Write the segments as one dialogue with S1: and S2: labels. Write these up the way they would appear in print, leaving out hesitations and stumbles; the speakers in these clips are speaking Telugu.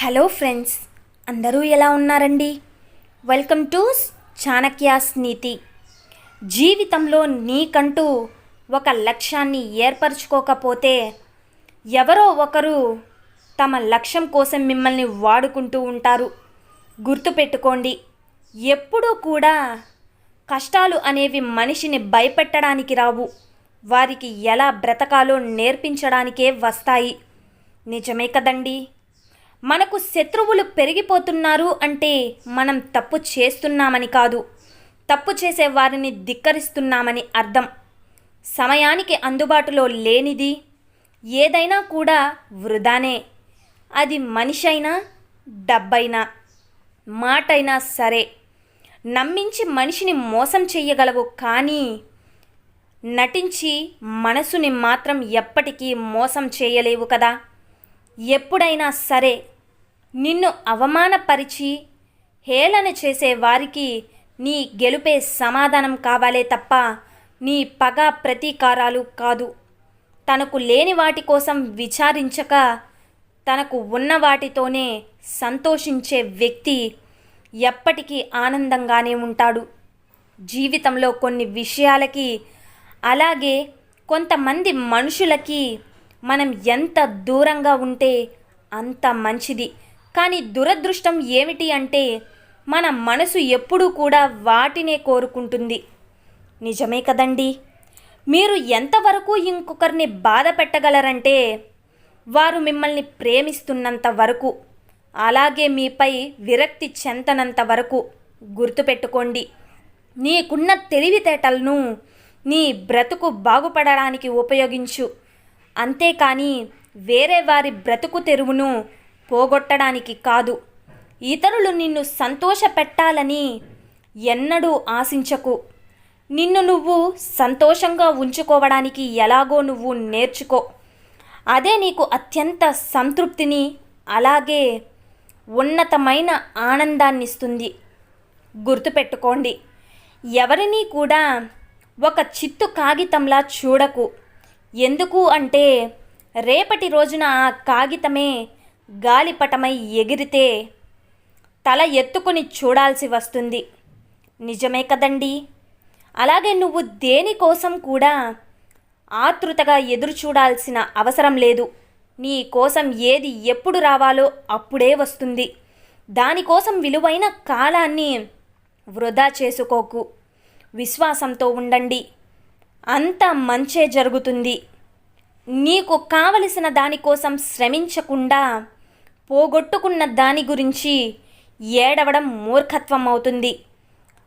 S1: హలో ఫ్రెండ్స్, అందరూ ఎలా ఉన్నారండి? వెల్కమ్ టు చాణక్యాస్ నీతి. జీవితంలో నీకంటూ ఒక లక్ష్యాన్ని ఏర్పరచుకోకపోతే ఎవరో ఒకరు తమ లక్ష్యం కోసం మిమ్మల్ని వాడుకుంటూ ఉంటారు. గుర్తుపెట్టుకోండి, ఎప్పుడూ కూడా కష్టాలు అనేవి మనిషిని భయపెట్టడానికి రావు, వారికి ఎలా బ్రతకాలో నేర్పించడానికే వస్తాయి. నిజమే కదండి. మనకు శత్రువులు పెరిగిపోతున్నారు అంటే మనం తప్పు చేస్తున్నామని కాదు, తప్పు చేసే వారిని ధిక్కరిస్తున్నామని అర్థం. సమయానికి అందుబాటులో లేనిది ఏదైనా కూడా వృధానే. అది మనిషి అయినా, డబ్బైనా, మాటైనా సరే. నమ్మించి మనిషిని మోసం చెయ్యగలవు, కానీ నటించి మనసుని మాత్రం ఎప్పటికీ మోసం చేయలేవు కదా. ఎప్పుడైనా సరే నిన్ను అవమానపరిచి హేళన చేసే వారికి నీ గెలుపే సమాధానం కావాలే తప్ప నీ పగ ప్రతీకారాలు కాదు. తనకు లేని వాటి కోసం విచారించక తనకు ఉన్న వాటితోనే సంతోషించే వ్యక్తి ఎప్పటికీ ఆనందంగానే ఉంటాడు. జీవితంలో కొన్ని విషయాలకి, అలాగే కొంతమంది మనుషులకి మనం ఎంత దూరంగా ఉంటే అంత మంచిది. కానీ దురదృష్టం ఏమిటి అంటే మన మనసు ఎప్పుడూ కూడా వాటినే కోరుకుంటుంది. నిజమే కదండి. మీరు ఎంతవరకు ఇంకొకరిని బాధ పెట్టగలరంటే వారు మిమ్మల్ని ప్రేమిస్తున్నంత వరకు, అలాగే మీపై విరక్తి చెందనంత వరకు. గుర్తుపెట్టుకోండి, నీకున్న తెలివితేటలను నీ బ్రతుకు బాగుపడడానికి ఉపయోగించు, అంతేకాని వేరే వారి బ్రతుకు తెరువును పోగొట్టడానికి కాదు. ఇతరులు నిన్ను సంతోషపెట్టాలని ఎన్నడూ ఆశించకు. నిన్ను నువ్వు సంతోషంగా ఉంచుకోవడానికి ఎలాగో నువ్వు నేర్చుకో. అదే నీకు అత్యంత సంతృప్తిని, అలాగే ఉన్నతమైన ఆనందాన్నిస్తుంది. గుర్తుపెట్టుకోండి, ఎవరినీ కూడా ఒక చిత్తు కాగితంలా చూడకు. ఎందుకు అంటే రేపటి రోజున ఆ కాగితమే గాలిపటమై ఎగిరితే తల ఎత్తుకుని చూడాల్సి వస్తుంది. నిజమే కదండి. అలాగే నువ్వు దేనికోసం కూడా ఆతృతగా ఎదురు చూడాల్సిన అవసరం లేదు. నీ కోసం ఏది ఎప్పుడు రావాలో అప్పుడే వస్తుంది. దానికోసం విలువైన కాలాన్ని వృధా చేసుకోకు. విశ్వాసంతో ఉండండి, అంత మంచే జరుగుతుంది. నీకు కావలసిన దానికోసం శ్రమించకుండా పోగొట్టుకున్న దాని గురించి ఏడవడం మూర్ఖత్వం అవుతుంది.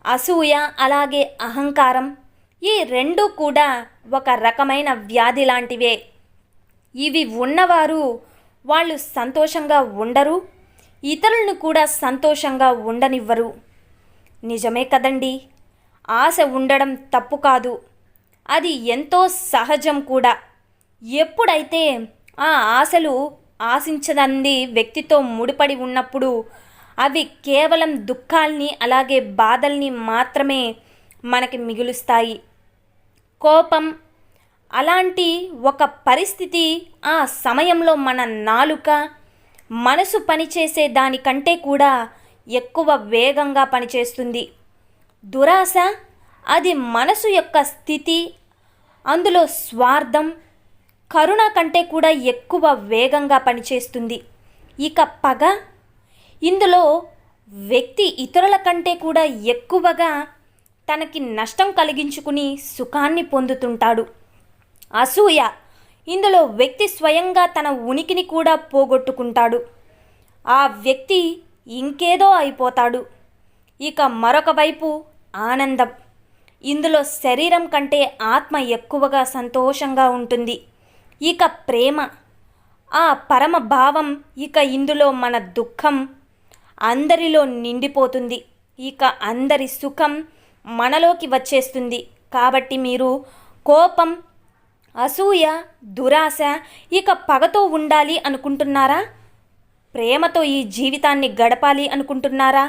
S1: అసూయ, అలాగే అహంకారం, ఈ రెండూ కూడా ఒక రకమైన వ్యాధి లాంటివే. ఇవి ఉన్నవారు వాళ్ళు సంతోషంగా ఉండరు, ఇతరులను కూడా సంతోషంగా ఉండనివ్వరు. నిజమే కదండి. ఆశ ఉండడం తప్పు కాదు, అది ఎంతో సహజం కూడా. ఎప్పుడైతే ఆ ఆశలు ఆశించదంది వ్యక్తితో ముడిపడి ఉన్నప్పుడు అవి కేవలం దుఃఖాల్ని, అలాగే బాధల్ని మాత్రమే మనకి మిగులుస్తాయి. కోపం అలాంటి ఒక పరిస్థితి ఆ సమయంలో మన నాలుక, మనసు పనిచేసే దానికంటే కూడా ఎక్కువ వేగంగా పనిచేస్తుంది. దురాశ అది మనసు యొక్క స్థితి, అందులో స్వార్థం, కరుణ కంటే కూడా ఎక్కువ వేగంగా పనిచేస్తుంది. ఇక పగ, ఇందులో వ్యక్తి ఇతరుల కంటే కూడా ఎక్కువగా తనకి నష్టం కలిగించుకుని సుఖాన్ని పొందుతుంటాడు. అసూయ, ఇందులో వ్యక్తి స్వయంగా తన ఉనికిని కూడా పోగొట్టుకుంటాడు. ఆ వ్యక్తి ఇంకేదో అయిపోతాడు. ఇక మరొక వైపు ఆనందం, ఇందులో శరీరం కంటే ఆత్మ ఎక్కువగా సంతోషంగా ఉంటుంది. ఇక ప్రేమ, ఆ పరమ భావం, ఇక ఇందులో మన దుఃఖం అందరిలో నిండిపోతుంది. ఇక అందరి సుఖం మనలోకి వచ్చేస్తుంది. కాబట్టి మీరు కోపం, అసూయ, దురాశ, ఇక పగతో ఉండాలి అనుకుంటున్నారా? ప్రేమతో ఈ జీవితాన్ని గడపాలి అనుకుంటున్నారా?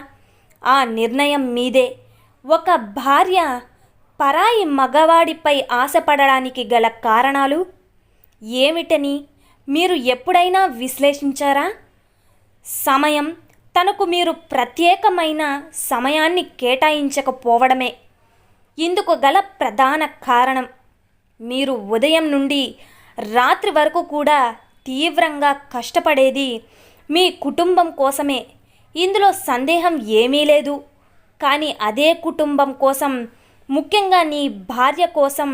S1: ఆ నిర్ణయం మీదే. ఒక భార్య పరాయి మగవాడిపై ఆశపడడానికి గల కారణాలు ఏమిటని మీరు ఎప్పుడైనా విశ్లేషించారా? సమయం తనకు మీరు ప్రత్యేకమైన సమయాన్ని కేటాయించకపోవడమే ఇందుకు గల ప్రధాన కారణం. మీరు ఉదయం నుండి రాత్రి వరకు కూడా తీవ్రంగా కష్టపడేది మీ కుటుంబం కోసమే. ఇందులో సందేహం ఏమీ లేదు. కానీ అదే కుటుంబం కోసం, ముఖ్యంగా నీ భార్య కోసం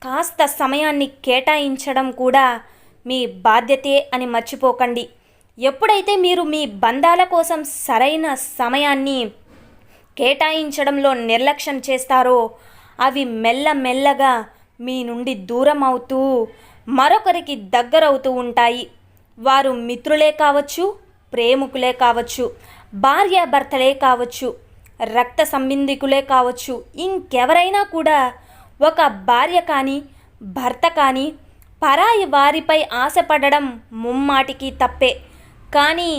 S1: కాస్త సమయాన్ని కేటాయించడం కూడా మీ బాధ్యతే అని మర్చిపోకండి. ఎప్పుడైతే మీరు మీ బంధాల కోసం సరైన సమయాన్ని కేటాయించడంలో నిర్లక్ష్యం చేస్తారో అవి మెల్లమెల్లగా మీ నుండి దూరం అవుతూ మరొకరికి దగ్గరవుతూ ఉంటాయి. వారు మిత్రులే కావచ్చు, ప్రేమికులే కావచ్చు, భార్యాభర్తలే కావచ్చు, రక్త సంబంధికులే కావచ్చు, ఇంకెవరైనా కూడా ఒక భార్య కానీ భర్త కానీ పరాయి వారిపై ఆశపడడం ముమ్మాటికి తప్పే. కానీ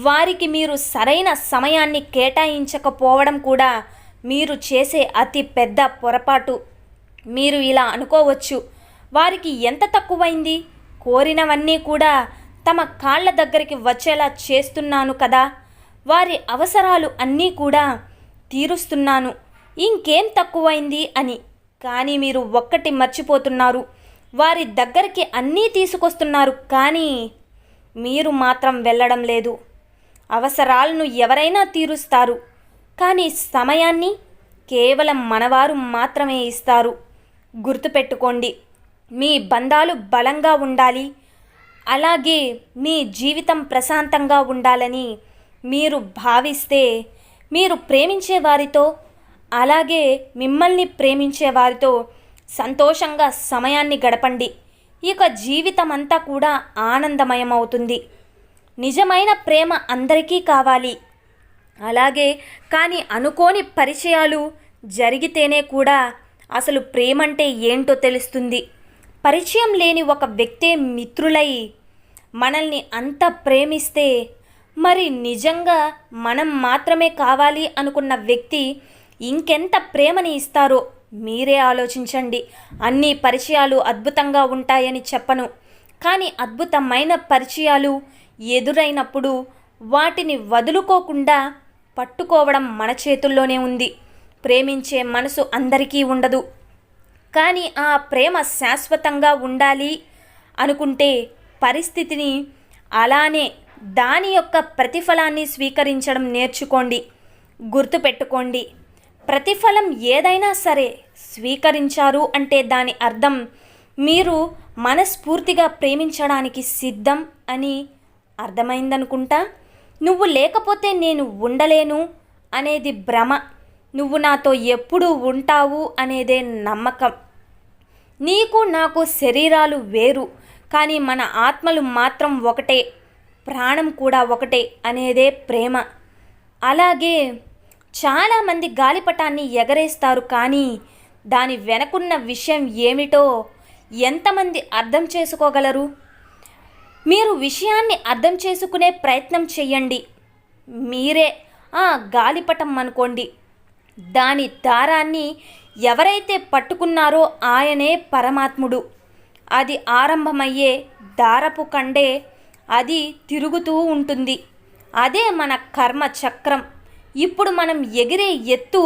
S1: వారికి మీరు సరైన సమయాన్ని కేటాయించకపోవడం కూడా మీరు చేసే అతి పెద్ద పొరపాటు. మీరు ఇలా అనుకోవచ్చు, వారికి ఎంత తక్కువైంది, కోరినవన్నీ కూడా తమ కాళ్ళ దగ్గరికి వచ్చేలా చేస్తున్నాను కదా, వారి అవసరాలు అన్నీ కూడా తీరుస్తున్నాను, ఇంకేం తక్కువైంది అని. కానీ మీరు ఒక్కటి మర్చిపోతున్నారు, వారి దగ్గరికి అన్నీ తీసుకొస్తున్నారు కానీ మీరు మాత్రం వెళ్ళడం లేదు. అవసరాలను ఎవరైనా తీరుస్తారు కానీ సమయాన్ని కేవలం మనవారు మాత్రమే ఇస్తారు. గుర్తుపెట్టుకోండి, మీ బంధాలు బలంగా ఉండాలి, అలాగే మీ జీవితం ప్రశాంతంగా ఉండాలని మీరు భావిస్తే మీరు ప్రేమించే వారితో, అలాగే మిమ్మల్ని ప్రేమించే వారితో సంతోషంగా సమయాన్ని గడపండి. ఇక జీవితం అంతా కూడా ఆనందమయమవుతుంది. నిజమైన ప్రేమ అందరికీ కావాలి. అలాగే కానీ అనుకోని పరిచయాలు జరిగితేనే కూడా అసలు ప్రేమంటే ఏంటో తెలుస్తుంది. పరిచయం లేని ఒక వ్యక్తే మిత్రులై మనల్ని అంత ప్రేమిస్తే మరి నిజంగా మనం మాత్రమే కావాలి అనుకున్న వ్యక్తి ఇంకెంత ప్రేమని ఇస్తారో మీరే ఆలోచించండి. అన్ని పరిచయాలు అద్భుతంగా ఉంటాయని చెప్పను, కానీ అద్భుతమైన పరిచయాలు ఎదురైనప్పుడు వాటిని వదులుకోకుండా పట్టుకోవడం మన చేతుల్లోనే ఉంది. ప్రేమించే మనసు అందరికీ ఉండదు, కానీ ఆ ప్రేమ శాశ్వతంగా ఉండాలి అనుకుంటే పరిస్థితిని అలానే దాని యొక్క ప్రతిఫలాన్ని స్వీకరించడం నేర్చుకోండి. గుర్తుపెట్టుకోండి, ప్రతిఫలం ఏదైనా సరే స్వీకరించారు అంటే దాని అర్థం మీరు మనస్ఫూర్తిగా ప్రేమించడానికి సిద్ధం అని అర్థమైందనుకుంటా. నువ్వు లేకపోతే నేను ఉండలేను అనేది భ్రమ, నువ్వు నాతో ఎప్పుడూ ఉంటావు అనేదే నమ్మకం. నీకు నాకు శరీరాలు వేరు కానీ మన ఆత్మలు మాత్రం ఒకటే, ప్రాణం కూడా ఒకటే అనేదే ప్రేమ. అలాగే చాలామంది గాలిపటాన్ని ఎగరేస్తారు కానీ దాని వెనకున్న విషయం ఏమిటో ఎంతమంది అర్థం చేసుకోగలరు? మీరు విషయాన్ని అర్థం చేసుకునే ప్రయత్నం చెయ్యండి. మీరే ఆ గాలిపటం అనుకోండి. దాని దారాన్ని ఎవరైతే పట్టుకున్నారో ఆయనే పరమాత్ముడు. అది ఆరంభమయ్యే దారపు కండే అది తిరుగుతూ ఉంటుంది. అదే మన కర్మ చక్రం. ఇప్పుడు మనం ఎగిరే ఎత్తు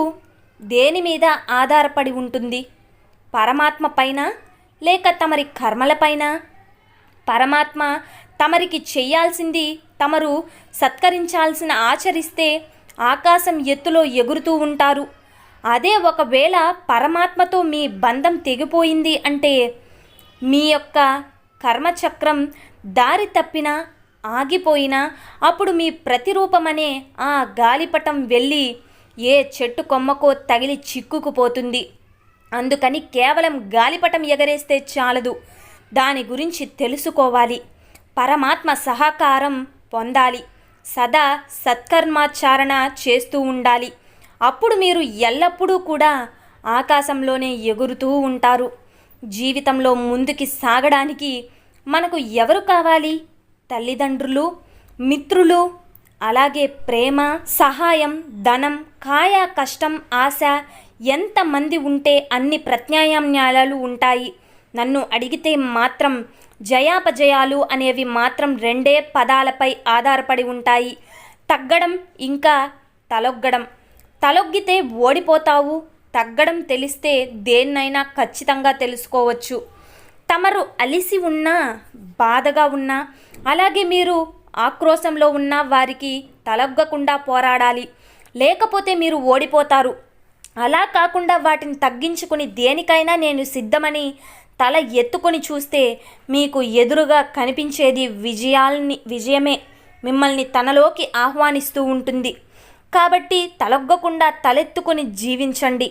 S1: దేని మీద ఆధారపడి ఉంటుంది? పరమాత్మ పైన లేక తమరి కర్మలపైన? పరమాత్మ తమరికి చెయ్యాల్సింది తమరు సత్కరించాల్సిన ఆచరిస్తే ఆకాశం ఎత్తులో ఎగురుతూ ఉంటారు. అదే ఒకవేళ పరమాత్మతో మీ బంధం తెగిపోయింది అంటే మీ యొక్క కర్మచక్రం దారి తప్పినా ఆగిపోయినా అప్పుడు మీ ప్రతిరూపమనే ఆ గాలిపటం వెళ్ళి ఏ చెట్టు కొమ్మకో తగిలి చిక్కుకుపోతుంది. అందుకని కేవలం గాలిపటం ఎగరేస్తే చాలదు, దాని గురించి తెలుసుకోవాలి, పరమాత్మ సహకారం పొందాలి, సదా సత్కర్మాచారణ చేస్తూ ఉండాలి. అప్పుడు మీరు ఎల్లప్పుడూ కూడా ఆకాశంలోనే ఎగురుతూ ఉంటారు. జీవితంలో ముందుకి సాగడానికి మనకు ఎవరు కావాలి? తల్లిదండ్రులు, మిత్రులు, అలాగే ప్రేమ, సహాయం, ధనం, కాయ కష్టం, ఆశ ఎంతమంది ఉంటే అన్ని ప్రత్యామ్నాయాలు ఉంటాయి. నన్ను అడిగితే మాత్రం జయాపజయాలు అనేవి మాత్రం రెండే పదాలపై ఆధారపడి ఉంటాయి. తగ్గడం ఇంకా తలొగ్గడం. తలొగ్గితే ఓడిపోతావు, తగ్గడం తెలిస్తే దేన్నైనా ఖచ్చితంగా తెలుసుకోవచ్చు. తమరు అలిసి ఉన్నా, బాధగా ఉన్నా, అలాగే మీరు ఆక్రోశంలో ఉన్న వారికి తలొగ్గకుండా పోరాడాలి, లేకపోతే మీరు ఓడిపోతారు. అలా కాకుండా వాటిని తగ్గించుకుని దేనికైనా నేను సిద్ధమని తల ఎత్తుకొని చూస్తే మీకు ఎదురుగా కనిపించేది విజయమే మిమ్మల్ని తనలోకి ఆహ్వానిస్తూ ఉంటుంది. కాబట్టి తలొగ్గకుండా తలెత్తుకొని జీవించండి.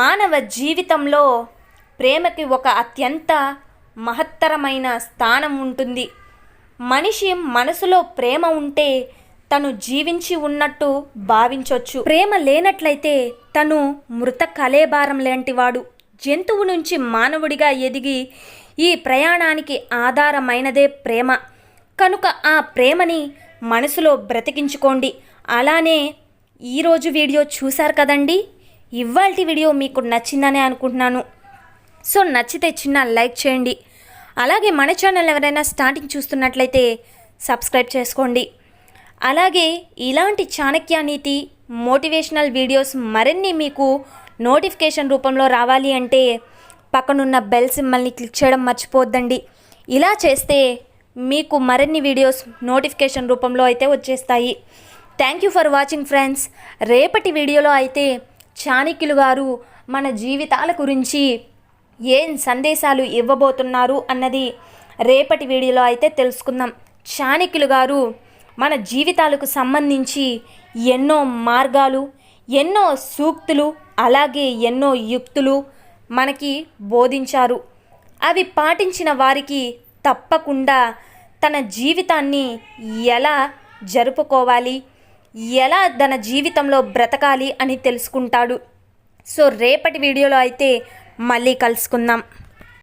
S1: మానవ జీవితంలో ప్రేమకి ఒక అత్యంత మహత్తరమైన స్థానం ఉంటుంది. మనిషి మనసులో ప్రేమ ఉంటే తను జీవించి ఉన్నట్టు భావించవచ్చు. ప్రేమ లేనట్లయితే తను మృత కళేబారం లాంటివాడు. జంతువు నుంచి మానవుడిగా ఎదిగి ఈ ప్రయాణానికి ఆధారమైనదే ప్రేమ. కనుక ఆ ప్రేమని మనసులో బ్రతికించుకోండి. అలానే ఈరోజు వీడియో చూశారు కదండి. ఇవాల్టి వీడియో మీకు నచ్చిందనే అనుకుంటున్నాను. సో నచ్చితే చిన్న లైక్ చేయండి. అలాగే మన ఛానల్ ఎవరైనా స్టార్టింగ్ చూస్తున్నట్లయితే సబ్స్క్రైబ్ చేసుకోండి. అలాగే ఇలాంటి చాణక్య నీతి మోటివేషనల్ వీడియోస్ మరిన్ని మీకు నోటిఫికేషన్ రూపంలో రావాలి అంటే పక్కనున్న బెల్ సింబల్ని క్లిక్ చేయడం మర్చిపోద్దండి. ఇలా చేస్తే మీకు మరిన్ని వీడియోస్ నోటిఫికేషన్ రూపంలో అయితే వచ్చేస్తాయి. Thank you for watching friends. రేపటి వీడియోలో అయితే చాణక్యులు గారు మన జీవితాల గురించి ఏం సందేశాలు ఇవ్వబోతున్నారు అన్నది రేపటి వీడియోలో అయితే తెలుసుకుందాం. చాణక్యులు గారు మన జీవితాలకు సంబంధించి ఎన్నో మార్గాలు, ఎన్నో సూక్తులు, అలాగే ఎన్నో యుక్తులు మనకి బోధించారు. అవి పాటించిన వారికి తప్పకుండా తన జీవితాన్ని ఎలా జరుపుకోవాలి, ఎలా తన జీవితంలో బ్రతకాలి అని తెలుసుకుంటాడు. సో రేపటి వీడియోలో అయితే మళ్ళీ కలుసుకుందాం.